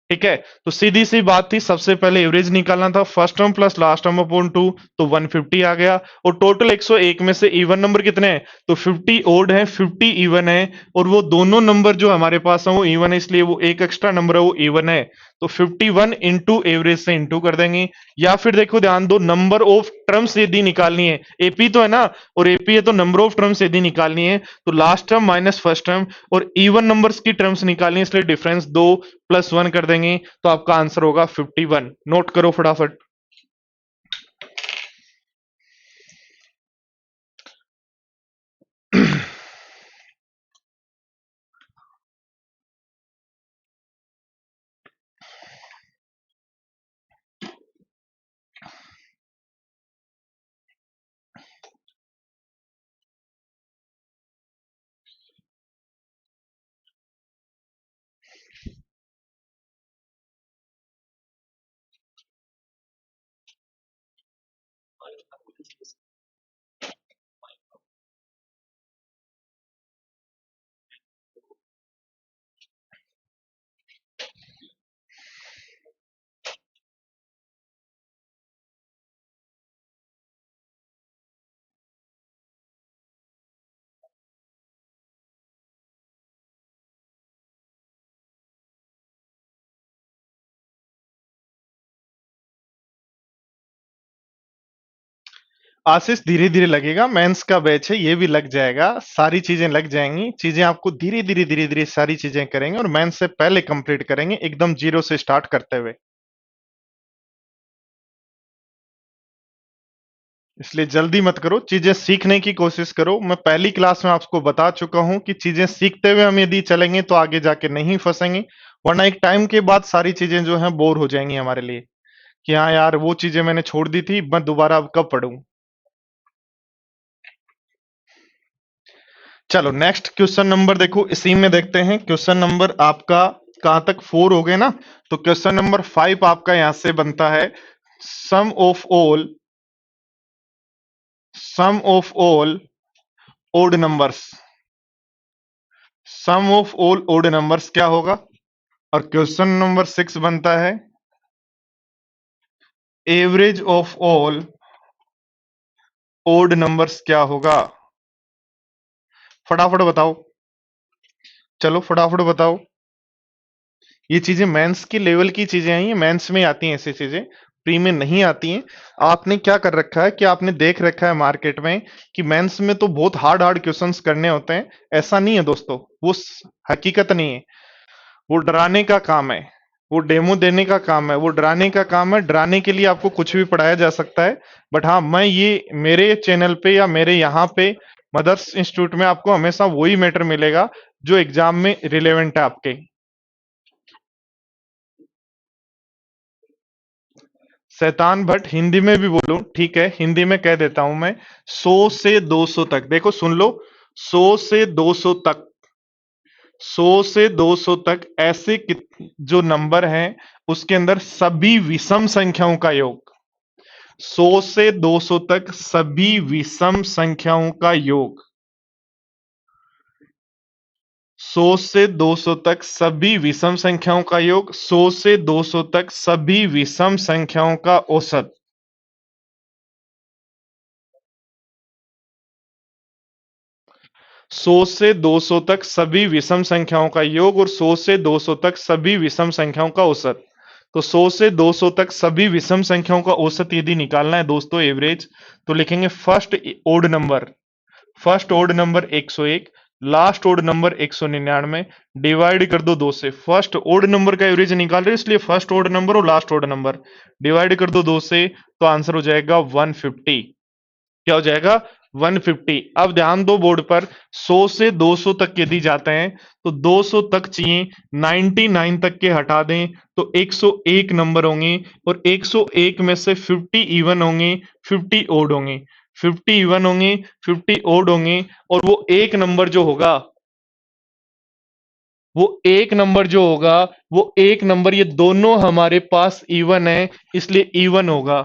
ठीक है, तो सीधी सी बात थी, सबसे पहले एवरेज निकालना था, first term plus last term upon 2, तो 150 आ गया। और टोटल 101 में से इवन नंबर कितने हैं, तो 50 ओड है, 50 इवन है, और वो दोनों नंबर जो हमारे पास है वो इवन है, इसलिए वो एक एक्स्ट्रा नंबर है वो इवन है। तो 51 इंटू एवरेज से इंटू कर देंगे। या फिर देखो ध्यान दो, नंबर ऑफ टर्म्स यदि निकालनी है, एपी तो है ना, और एपी है तो नंबर ऑफ टर्म्स यदि निकालनी है, तो last term minus first term, और इवन नंबर्स की टर्म्स निकालनी है, इसलिए डिफरेंस 2 प्लस 1 कर देंगे, तो आपका आंसर होगा 51। नोट करो फटाफट। आशीष धीरे धीरे लगेगा, मेंस का बैच है, ये भी लग जाएगा, सारी चीजें लग जाएंगी, चीजें आपको धीरे धीरे सारी चीजें करेंगे, और मेंस से पहले कंप्लीट करेंगे, एकदम जीरो से स्टार्ट करते हुए। इसलिए जल्दी मत करो, चीजें सीखने की कोशिश करो। मैं पहली क्लास में आपको बता चुका हूं कि चीजें सीखते हुए हम यदि चलेंगे तो आगे जाके नहीं फंसेंगे, वरना एक टाइम के बाद सारी चीजें जो हैं बोर हो जाएंगी हमारे लिए, कि हाँ यार वो चीजें मैंने छोड़ दी थी, मैं दोबारा अब कब पढ़ूं। चलो नेक्स्ट क्वेश्चन नंबर देखो, इसी में देखते हैं। क्वेश्चन नंबर आपका कहां तक, 4 हो गए ना, तो क्वेश्चन नंबर 5 आपका यहां से बनता है, sum of all odd numbers, sum of all odd numbers क्या होगा। और क्वेश्चन नंबर 6 बनता है, average of all odd numbers क्या होगा। फटाफट बताओ, चलो फटाफट बताओ। ये चीजें मेंस की लेवल की चीजें आई हैं, मेंस में आती हैं ऐसी चीजें, प्री में नहीं आती हैं। आपने क्या कर रखा है कि आपने देख रखा है मार्केट में कि मेंस में तो बहुत हार्ड हार्ड क्वेश्चंस करने होते हैं। ऐसा नहीं है दोस्तों, वो हकीकत नहीं है, वो डराने का काम है, वो डेमो देने का काम है, वो डराने का काम है। डराने के लिए आपको कुछ भी पढ़ाया जा सकता है, बट हाँ मैं ये मेरे चैनल पे या मेरे यहाँ पे मदर्स इंस्टीट्यूट में आपको हमेशा वही मैटर मिलेगा जो एग्जाम में रिलेवेंट है आपके। शैतान भट्ट हिंदी में भी बोलूं, ठीक है, हिंदी में कह देता हूं मैं। 100 से 200 तक, देखो सुन लो, 100 से 200 तक, 100 से 200 तक ऐसे जो नंबर हैं उसके अंदर सभी विषम संख्याओं का योग, 100 से 200 तक सभी विषम संख्याओं का योग, 100 से 200 तक सभी विषम संख्याओं का योग, 100 से 200 तक सभी विषम संख्याओं का औसत। 100 से 200 तक सभी विषम संख्याओं का योग और 100 से 200 तक सभी विषम संख्याओं का औसत। तो 100 से 200 तक सभी विषम संख्याओं का औसत यदि निकालना है दोस्तों, एवरेज, तो लिखेंगे first odd number 101, last odd number 199, divide कर दो 2 से। फर्स्ट ओड नंबर का एवरेज निकाल रहे हो, इसलिए फर्स्ट ओड नंबर और लास्ट ओड नंबर डिवाइड कर दो 2 से, तो आंसर हो जाएगा 150। क्या हो जाएगा, 150। अब ध्यान दो बोर्ड पर, 100 से 200 तक यदि जाते हैं तो 200 तक चाहिए, 99 तक के हटा दें तो 101 नंबर होंगे, और 101 में से 50 इवन होंगे, 50 ओड होंगे, 50 इवन होंगे, 50 ओड होंगे, और वो एक नंबर जो होगा, वो एक नंबर जो होगा, वो एक नंबर, ये दोनों हमारे पास इवन है, इसलिए इवन होगा।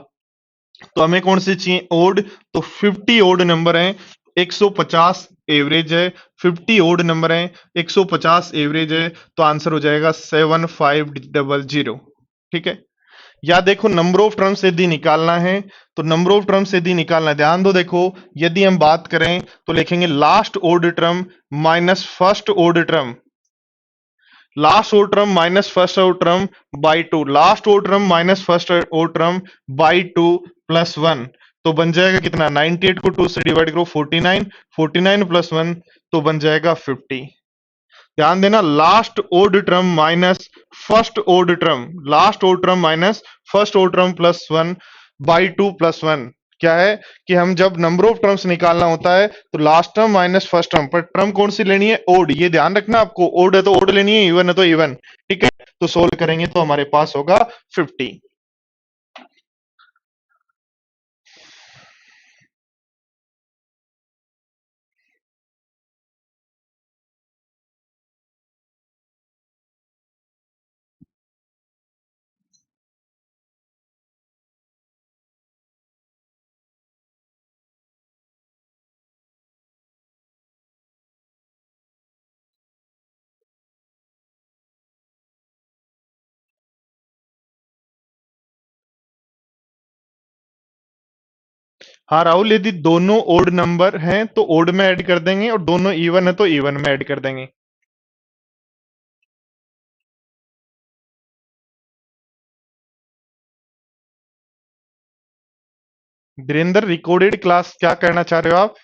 तो हमें कौन से चाहिए, ओड, तो 50 ओड नंबर हैं, 150 एवरेज है, 50 ओड नंबर है, 150 एवरेज है, तो आंसर हो जाएगा 7500। ठीक है। या देखो नंबर ऑफ टर्म्स यदि निकालना है तो नंबर ऑफ टर्म्स यदि निकालना है, ध्यान दो, देखो यदि हम बात करें तो लिखेंगे last odd term minus first odd term, last odd term minus first odd term by 2, last odd term minus first odd term by 2 plus 1, तो बन जाएगा कितना, 98 को 2 से डिवाइड करो 49, 49 प्लस 1 तो बन जाएगा 50। ध्यान देना, last odd term minus first odd term, last odd term minus first odd term plus 1 by 2 plus 1, क्या है कि हम जब नंबर ऑफ टर्म्स निकालना होता है तो last term minus first term, पर टर्म कौन सी लेनी है, ओड, ये ध्यान रखना आपको, ओड है तो ओड लेनी है, इवन है तो इवन। ठीक है, तो सोल्व करेंगे तो हमारे पास होगा 50। हाँ राहुल, यदि दोनों ओड नंबर हैं तो ओड में ऐड कर देंगे और दोनों इवन है तो इवन में ऐड कर देंगे। वीरेंद्र, रिकॉर्डेड क्लास क्या करना चाह रहे हो आप?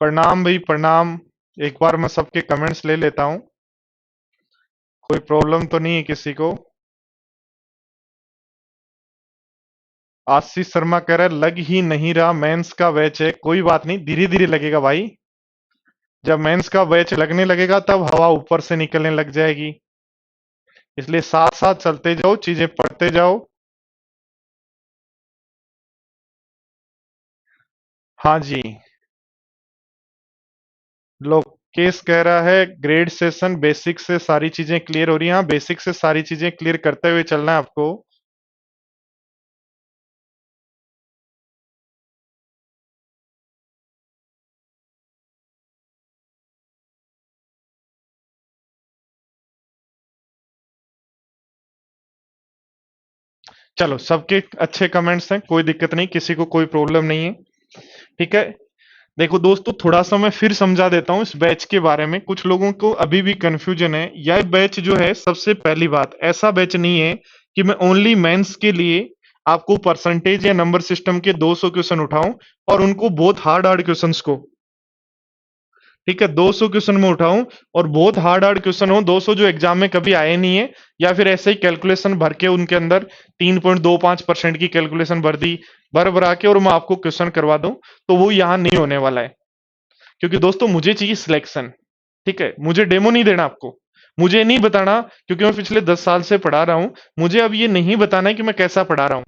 प्रणाम भाई, प्रणाम। एक बार मैं सबके कमेंट्स ले लेता हूं, कोई प्रॉब्लम तो नहीं है किसी को? आशीष शर्मा कह रहा है लग ही नहीं रहा मेंस का बैच है, कोई बात नहीं, धीरे धीरे लगेगा भाई। जब मेंस का बैच लगने लगेगा तब हवा ऊपर से निकलने लग जाएगी, इसलिए साथ साथ चलते जाओ, चीजें पढ़ते जाओ। हाँ जी, लोकेश कह रहा है ग्रेड सेशन बेसिक से सारी चीजें क्लियर हो रही हैं। हाँ, बेसिक से सारी चीजें क्लियर करते हुए चलना है आपको। चलो, सबके अच्छे कमेंट्स हैं, कोई दिक्कत नहीं, किसी को कोई प्रॉब्लम नहीं है। ठीक है। देखो दोस्तों, थोड़ा सा मैं फिर समझा देता हूं इस बैच के बारे में, कुछ लोगों को अभी भी कंफ्यूजन है। यह बैच जो है, सबसे पहली बात, ऐसा बैच नहीं है कि मैं ओनली मेंस के लिए आपको परसेंटेज या नंबर सिस्टम के 200 क्वेश्चन उठाऊं और उनको बहुत हार्ड हार्ड क्वेश्चंस को, ठीक है, 200 क्वेश्चन में उठाऊं और बहुत हार्ड हार्ड क्वेश्चन हो, 200 जो एग्जाम में कभी आए नहीं है, या फिर ऐसे ही कैलकुलेशन भर के उनके अंदर 3.25% की कैलकुलेशन भर दी, भर भरा के, और मैं आपको क्वेश्चन करवा दूं, तो वो यहां नहीं होने वाला है। क्योंकि दोस्तों मुझे चाहिए सिलेक्शन। ठीक है, मुझे डेमो नहीं देना आपको, मुझे नहीं बताना, क्योंकि मैं पिछले 10 साल से पढ़ा रहा हूं, मुझे अब ये नहीं बताना है कि मैं कैसा पढ़ा रहा हूं।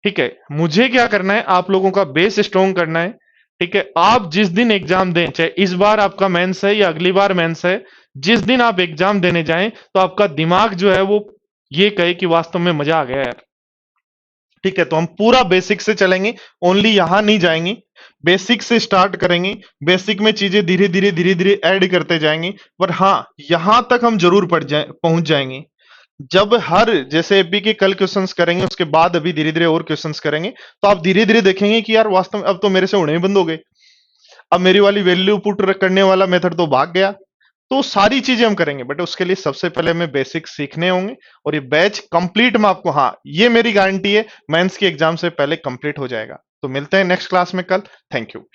ठीक है, मुझे क्या करना है, आप लोगों का बेस स्ट्रॉन्ग करना है। ठीक है, आप जिस दिन एग्जाम दें, चाहे इस बार आपका मेंस है या अगली बार मेंस है, जिस दिन आप एग्जाम देने जाएं तो आपका दिमाग जो है वो ये कहे कि वास्तव में मजा आ गया यार। ठीक है, तो हम पूरा बेसिक से चलेंगे, ओनली यहां नहीं जाएंगे, बेसिक से स्टार्ट करेंगे, बेसिक में चीजें धीरे धीरे धीरे धीरे ऐड करते जाएंगे, पर हाँ, यहां तक हम जरूर पहुंच जाएंगे। जब हर, जैसे एपी के कल क्वेश्चंस करेंगे, उसके बाद अभी धीरे धीरे और क्वेश्चंस करेंगे, तो आप धीरे धीरे देखेंगे कि यार वास्तव में अब तो मेरे से होने ही बंद हो गए, अब मेरी वाली वैल्यू पुट करने वाला मेथड तो भाग गया। तो सारी चीजें हम करेंगे, बट उसके लिए सबसे पहले हमें बेसिक सीखने होंगे, और ये बैच कंप्लीट में आपको, हाँ ये मेरी गारंटी है, मेंस के एग्जाम से पहले कंप्लीट हो जाएगा। तो मिलते हैं नेक्स्ट क्लास में कल। Thank you.